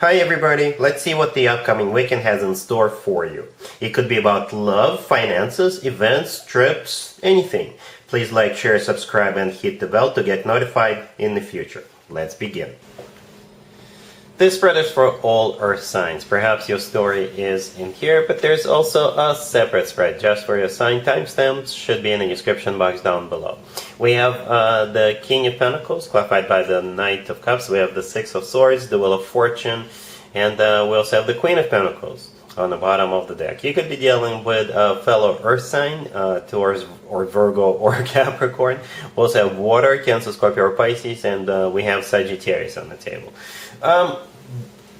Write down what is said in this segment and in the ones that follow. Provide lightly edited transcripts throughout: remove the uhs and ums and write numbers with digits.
Hi everybody, let's see what the upcoming weekend has in store for you. It could be about love, finances, events, trips, anything. Please like, share, subscribe and hit the bell to get notified in the future. Let's begin. This spread is for all Earth signs. Perhaps your story is in here, but there's also a separate spread just for your sign. Timestamps should be in the description box down below. We have the King of Pentacles, clarified by the Knight of Cups. We have the Six of Swords, the Wheel of Fortune, and we also have the Queen of Pentacles on the bottom of the deck. You could be dealing with a fellow Earth sign, Taurus or Virgo or Capricorn. We also have Water, Cancer, Scorpio or Pisces, and we have Sagittarius on the table.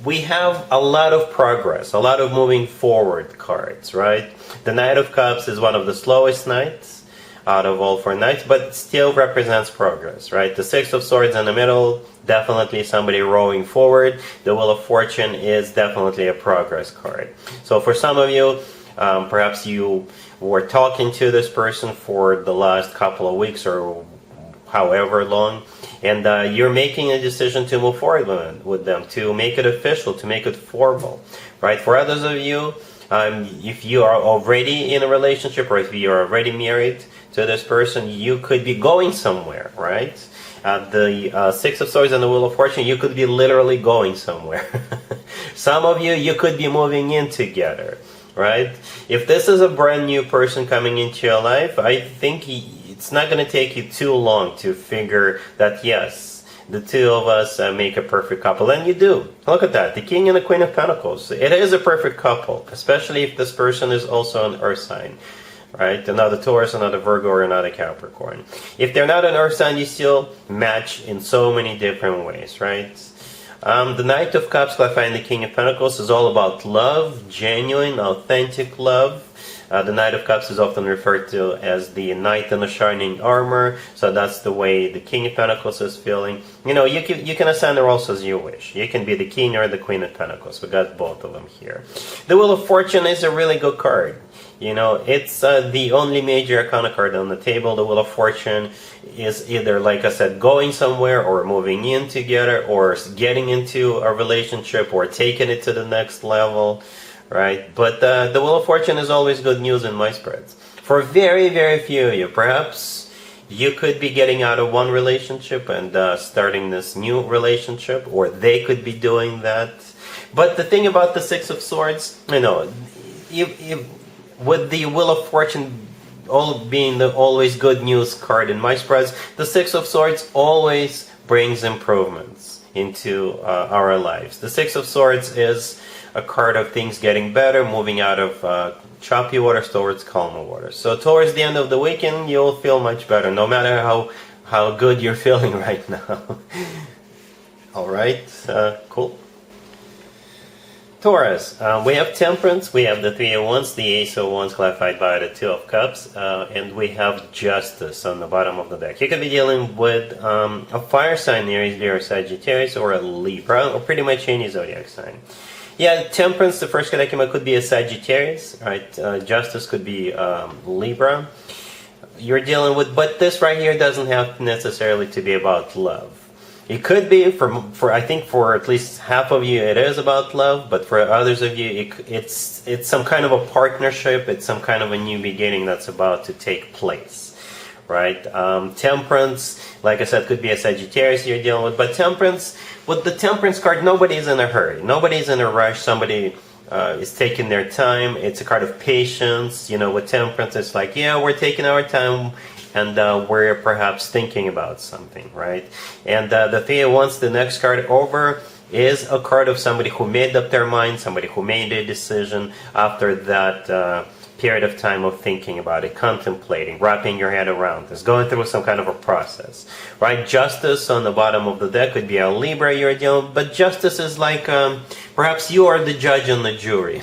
We have a lot of progress, a lot of moving forward cards, right? The Knight of Cups is one of the slowest knights out of all four knights, but still represents progress, right? The Six of Swords in the middle, definitely somebody rowing forward. The Wheel of Fortune is definitely a progress card. So for some of you, perhaps you were talking to this person for the last couple of weeks or however long, and you're making a decision to move forward with them, to make it official, to make it formal, right? For others of you, if you are already in a relationship or if you're already married to this person, you could be going somewhere, right? The Six of Swords and the Wheel of Fortune, you could be literally going somewhere. Some of you could be moving in together, right? If this is a brand new person coming into your life, I think it's not going to take you too long to figure that, yes, the two of us make a perfect couple. And you do. Look at that. The King and the Queen of Pentacles. It is a perfect couple, especially if this person is also an Earth sign, right? Another Taurus, another Virgo, or another Capricorn. If they're not an Earth sign, you still match in so many different ways, right? The Knight of Cups, clarifying the King of Pentacles, is all about love, genuine, authentic love. The Knight of Cups is often referred to as the Knight in the Shining Armor, so that's the way the King of Pentacles is feeling. You know, you can assign the roles as you wish. You can be the King or the Queen of Pentacles. We got both of them here. The Wheel of Fortune is a really good card. You know, it's the only major arcana card on the table. The Wheel of Fortune is either, like I said, going somewhere or moving in together or getting into a relationship or taking it to the next level. Right, but the Wheel of Fortune is always good news in my spreads. For very, very few of you, perhaps you could be getting out of one relationship and starting this new relationship, or they could be doing that. But the thing about the Six of Swords, you know, with the Wheel of Fortune being the always good news card in my spreads, the Six of Swords always brings improvements into our lives. The Six of Swords is a card of things getting better, moving out of choppy waters towards calmer waters. So towards the end of the weekend, you'll feel much better, no matter how good you're feeling right now. All right, cool. Taurus, we have Temperance, we have the Three of Wands, the Ace of Wands clarified by the Two of Cups, and we have Justice on the bottom of the deck. You could be dealing with a fire sign, Aries, Leo, Sagittarius, or a Libra, or pretty much any zodiac sign. Yeah, Temperance, the first card that came out could be a Sagittarius, right? Justice could be Libra. You're dealing with, but this right here doesn't have necessarily to be about love. It could be, for I think for at least half of you, it is about love, but for others of you, it's some kind of a partnership, it's some kind of a new beginning that's about to take place, right? Temperance, like I said, could be a Sagittarius you're dealing with, but Temperance, with the Temperance card, nobody's in a hurry, nobody's in a rush, somebody is taking their time. It's a card of patience. You know, with Temperance, it's like, yeah, we're taking our time, and we're perhaps thinking about something, right? And the Three of Wands, the next card over, is a card of somebody who made up their mind, somebody who made a decision after that period of time of thinking about it, contemplating, wrapping your head around this, going through some kind of a process, right? Justice on the bottom of the deck could be a Libra you're dealing with, but Justice is like, perhaps you are the judge and the jury.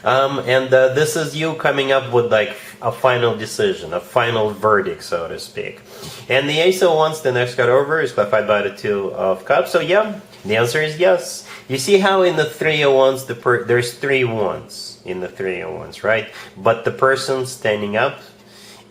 This is you coming up with like a final decision, a final verdict, so to speak. And the Ace of Wands, the next card over, is clarified by the Two of Cups. So yeah, the answer is yes. You see how in the Three of Wands, there's three wands in the Three of Wands, right? But the person standing up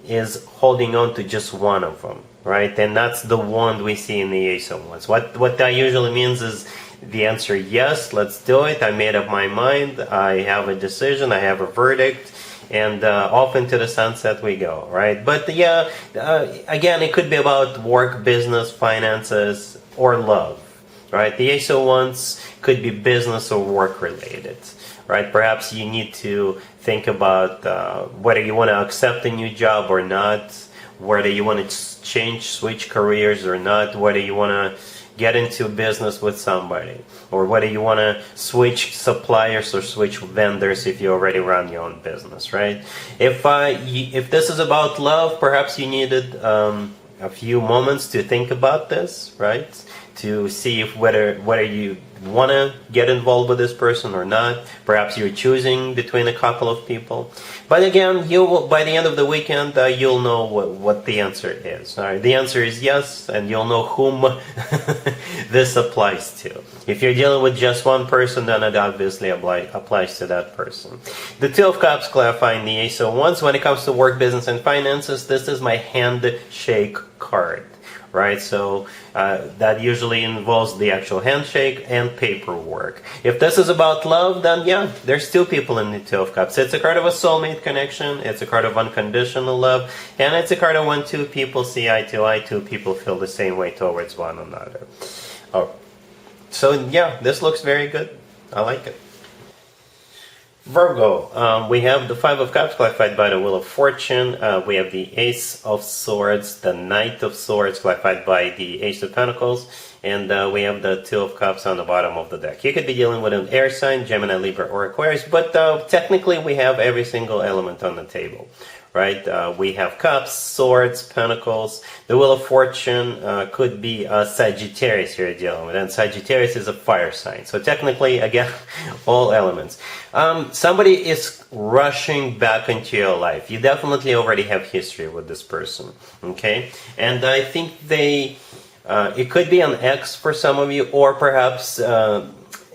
is holding on to just one of them, right? And that's the wand we see in the Ace of Wands. What that usually means is the answer yes, let's do it. I made up my mind. I have a decision. I have a verdict. And off into the sunset we go, right? But yeah, again, it could be about work, business, finances, or love, right? The Ace of Wands could be business or work related, right? Perhaps you need to think about whether you want to accept a new job or not, whether you want to change, switch careers or not, whether you want to get into business with somebody, or whether you want to switch suppliers or switch vendors if you already run your own business, right? If this is about love, perhaps you needed a few moments to think about this, right? To see if whether you want to get involved with this person or not. Perhaps you're choosing between a couple of people. But again, you will, by the end of the weekend, you'll know what the answer is. All right? The answer is yes, and you'll know whom this applies to. If you're dealing with just one person, then it obviously applies to that person. The Two of Cups clarifying the Ace of Wands. When it comes to work, business, and finances, this is my handshake card. Right, so that usually involves the actual handshake and paperwork. If this is about love, then yeah, there's two people in the Two of Cups. It's a card of a soulmate connection, it's a card of unconditional love, and it's a card of when two people see eye to eye, two people feel the same way towards one another. Oh, so yeah, this looks very good. I like it. Virgo, we have the Five of Cups clarified by the Wheel of Fortune. We have the Ace of Swords, the Knight of Swords clarified by the Ace of Pentacles, and we have the Two of Cups on the bottom of the deck. You could be dealing with an air sign, Gemini, Libra, or Aquarius, but technically we have every single element on the table. Right? We have Cups, Swords, Pentacles. The Wheel of Fortune could be Sagittarius you're dealing with, and Sagittarius is a fire sign. So technically, again, all elements. Somebody is rushing back into your life. You definitely already have history with this person, okay? And I think it could be an ex for some of you, or perhaps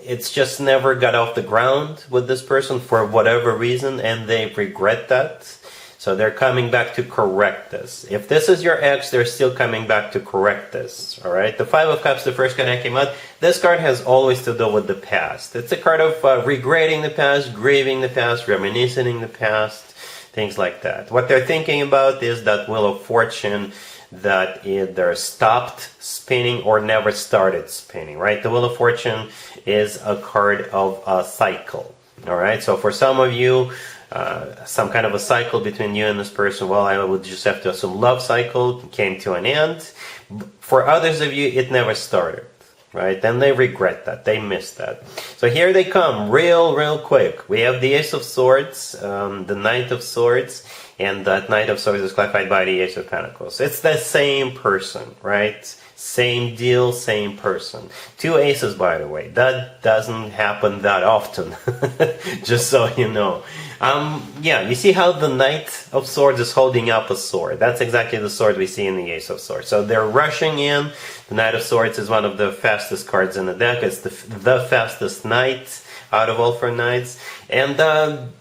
it's just never got off the ground with this person for whatever reason, and they regret that. So they're coming back to correct this. If this is your ex, they're still coming back to correct this. All right. The Five of Cups, the first card that came out. This card has always to do with the past. It's a card of regretting the past, grieving the past, reminiscing the past, things like that. What they're thinking about is that Wheel of Fortune that either stopped spinning or never started spinning. Right. The Wheel of Fortune is a card of a cycle. All right. So for some of you, some kind of a cycle between you and this person, well, I would just have to assume love cycle came to an end. For others of you, it never started, right? Then they regret that. They missed that. So here they come, real quick. We have the Ace of Swords, the Knight of Swords, and that Knight of Swords is clarified by the Ace of Pentacles. It's the same person, right? Same deal, same person. Two aces, by the way. That doesn't happen that often, just so you know. Yeah, you see how the Knight of Swords is holding up a sword. That's exactly the sword we see in the Ace of Swords. So they're rushing in. The Knight of Swords is one of the fastest cards in the deck. It's the fastest knight out of all 4 knights. And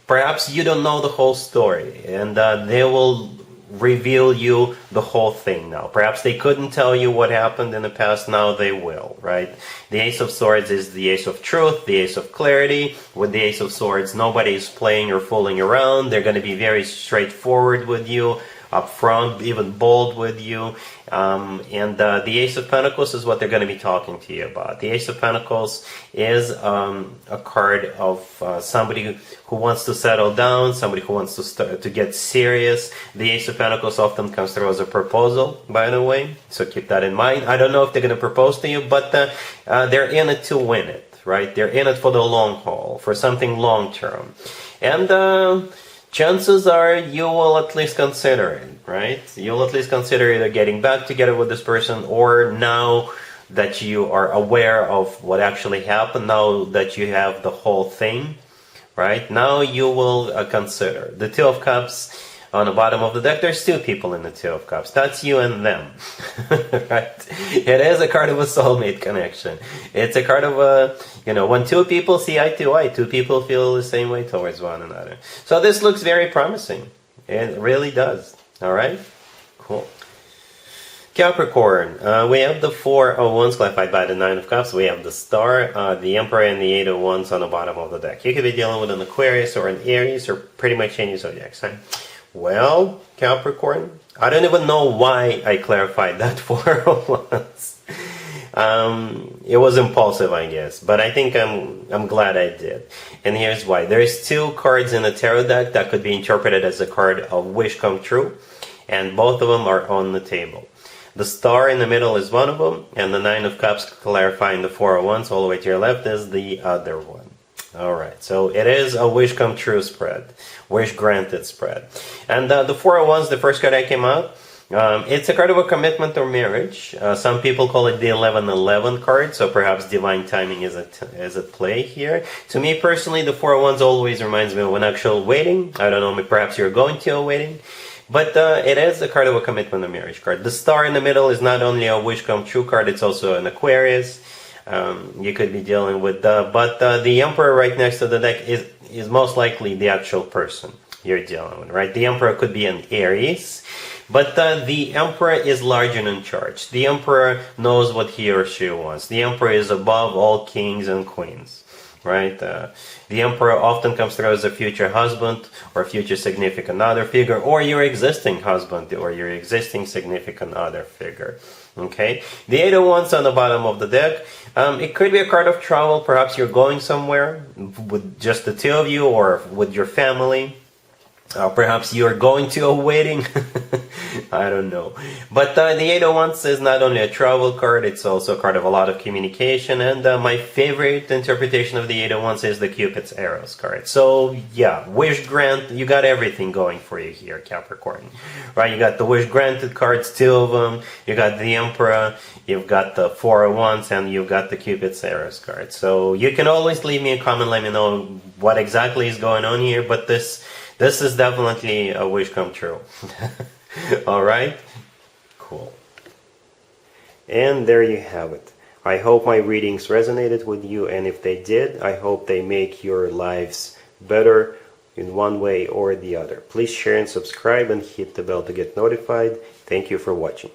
perhaps you don't know the whole story. And they will reveal you the whole thing now. Perhaps they couldn't tell you what happened in the past, now they will, right? The Ace of Swords is the Ace of Truth, the Ace of Clarity. With the Ace of Swords, nobody is playing or fooling around. They're going to be very straightforward with you, upfront, even bold with you. And the Ace of Pentacles is what they're going to be talking to you about. The Ace of Pentacles is a card of somebody who wants to settle down, somebody who wants to get serious. The Ace of Pentacles often comes through as a proposal, by the way, so keep that in mind. I don't know if they're going to propose to you, but they're in it to win it, right? They're in it for the long haul, for something long term. And chances are you will at least consider it, right? You'll at least consider either getting back together with this person, or now that you are aware of what actually happened, now that you have the whole thing, right? Now you will consider. The Two of Cups on the bottom of the deck, there's 2 people in the Two of Cups. That's you and them, right? It is a card of a soulmate connection. It's a card of a, when 2 people see eye to eye, 2 people feel the same way towards one another. So this looks very promising. It really does. All right? Cool. Capricorn, we have the Four of Wands clarified by the Nine of Cups. We have the Star, the Emperor, and the Eight of Wands on the bottom of the deck. You could be dealing with an Aquarius or an Aries or pretty much any zodiac sign. Well, Capricorn, I don't even know why I clarified that Four of Wands. It was impulsive, I guess, but I think I'm glad I did. And here's why. There's two cards in the tarot deck that could be interpreted as a card of wish come true, and both of them are on the table. The Star in the middle is one of them, and the Nine of Cups clarifying the Four of Wands all the way to your left is the other one. Alright, so it is a wish come true spread. Wish granted spread. And the Four of Wands, the first card that came out, it's a card of a commitment or marriage. Some people call it the 11-11 card, so perhaps divine timing is at play here. To me personally, the Four of Wands always reminds me of an actual wedding. I don't know, perhaps you're going to a wedding. But it is a card of a commitment or marriage card. The Star in the middle is not only a wish come true card, it's also an Aquarius. You could be dealing with but the Emperor right next to the deck is most likely the actual person you're dealing with, right? The Emperor could be an Aries, but the Emperor is large and in charge. The Emperor knows what he or she wants. The Emperor is above all kings and queens, right? The Emperor often comes through as a future husband or future significant other figure, or your existing husband or your existing significant other figure. Okay, the Eight of Wands on the bottom of the deck. It could be a card of travel. Perhaps you're going somewhere with just the two of you or with your family. Perhaps you're going to a wedding. I don't know. But the Eight of Wands is not only a travel card, it's also a card of a lot of communication. And my favorite interpretation of the Eight of Wands is the Cupid's arrows card. So yeah, wish grant, you got everything going for you here, Capricorn. Right, you got the wish granted cards, two of them. You got the Emperor, you've got the Four of Wands, and you've got the Cupid's arrows card. So you can always leave me a comment, let me know what exactly is going on here. But this is definitely a wish come true. Alright? Cool. And there you have it. I hope my readings resonated with you, and if they did, I hope they make your lives better in one way or the other. Please share and subscribe and hit the bell to get notified. Thank you for watching.